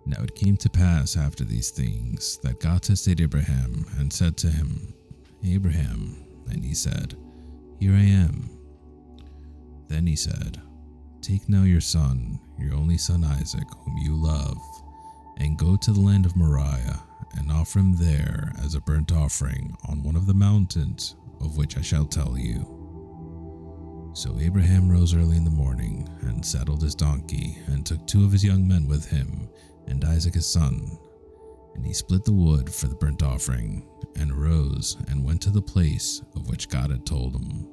Now it came to pass after these things that God tested Abraham and said to him, Abraham, and he said, Here I am. Then he said, Take now your son, your only son Isaac, whom you love, and go to the land of Moriah, and offer him there as a burnt offering on one of the mountains of which I shall tell you. So Abraham rose early in the morning, and saddled his donkey, and took 2 of his young men with him, and Isaac his son. And he split the wood for the burnt offering, and arose and went to the place of which God had told him.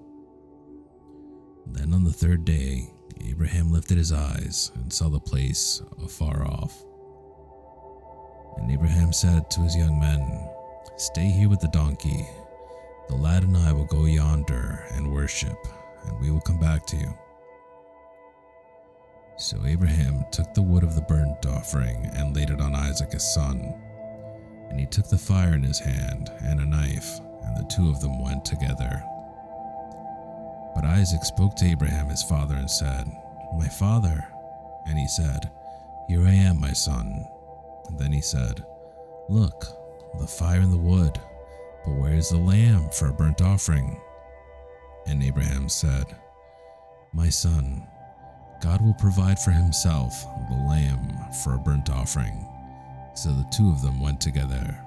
Then on the 3rd day, Abraham lifted his eyes and saw the place afar off. And Abraham said to his young men, Stay here with the donkey. The lad and I will go yonder and worship, and we will come back to you. So Abraham took the wood of the burnt offering and laid it on Isaac his son. And he took the fire in his hand and a knife, and the 2 of them went together. But Isaac spoke to Abraham his father and said, My father. And he said, Here I am, my son. And then he said, Look, the fire and the wood, but where is the lamb for a burnt offering? And Abraham said, My son, God will provide for himself the lamb for a burnt offering. So the 2 of them went together.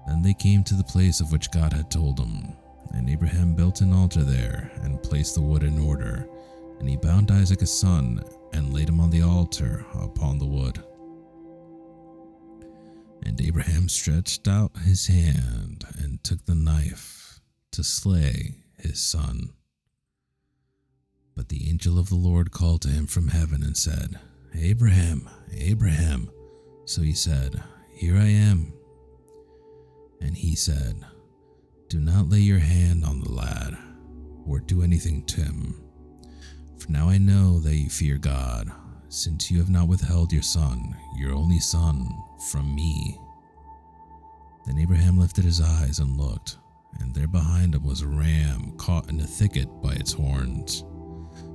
Then they came to the place of which God had told them, and Abraham built an altar there and placed the wood in order, and he bound Isaac his son and laid him on the altar upon the wood. And Abraham stretched out his hand and took the knife to slay his son. But the angel of the Lord called to him from heaven and said, Abraham, Abraham. So he said, Here I am. And he said, Do not lay your hand on the lad, or do anything to him. For now I know that you fear God, since you have not withheld your son, your only son, from me. Then Abraham lifted his eyes and looked, and there behind him was a ram caught in a thicket by its horns.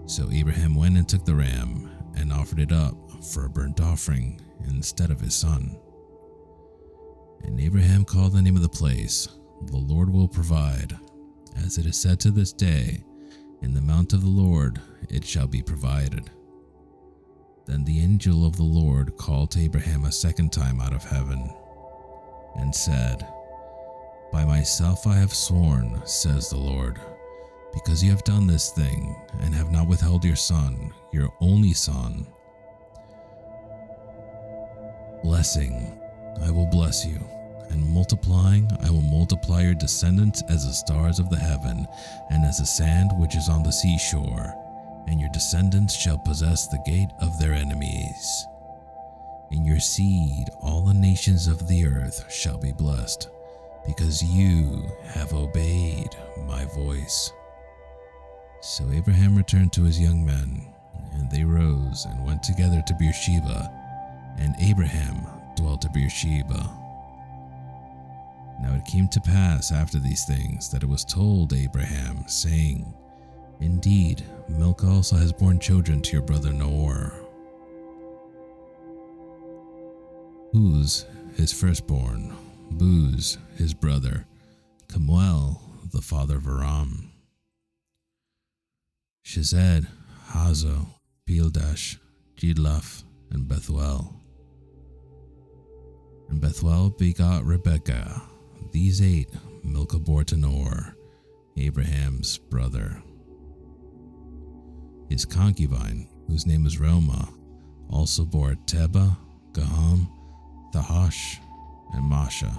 So Abraham went and took the ram and offered it up for a burnt offering instead of his son. And Abraham called the name of the place, The Lord Will Provide, as it is said to this day, In the mount of the Lord it shall be provided. Then the angel of the Lord called to Abraham a 2nd time out of heaven, and said, By myself I have sworn, says the Lord, because you have done this thing, and have not withheld your son, your only son. Blessing, I will bless you, and multiplying, I will multiply your descendants as the stars of the heaven, and as the sand which is on the seashore, and your descendants shall possess the gate of their enemies. In your seed all the nations of the earth shall be blessed, because you have obeyed my voice. So Abraham returned to his young men, and they rose and went together to Beersheba, and Abraham dwelt at Beersheba. Now it came to pass after these things that it was told Abraham, saying, Indeed, Milcah also has borne children to your brother Nahor. Uz, his firstborn, Buz, his brother, Kemuel, the father of Aram, Shezed, Hazo, Pildash, Jidlaph, and Bethuel. And Bethuel begot Rebekah. These 8 Milcah bore to Nahor, Abraham's brother. His concubine, whose name was Reumah, also bore Tebah, Gaham, Thahash, and Masha.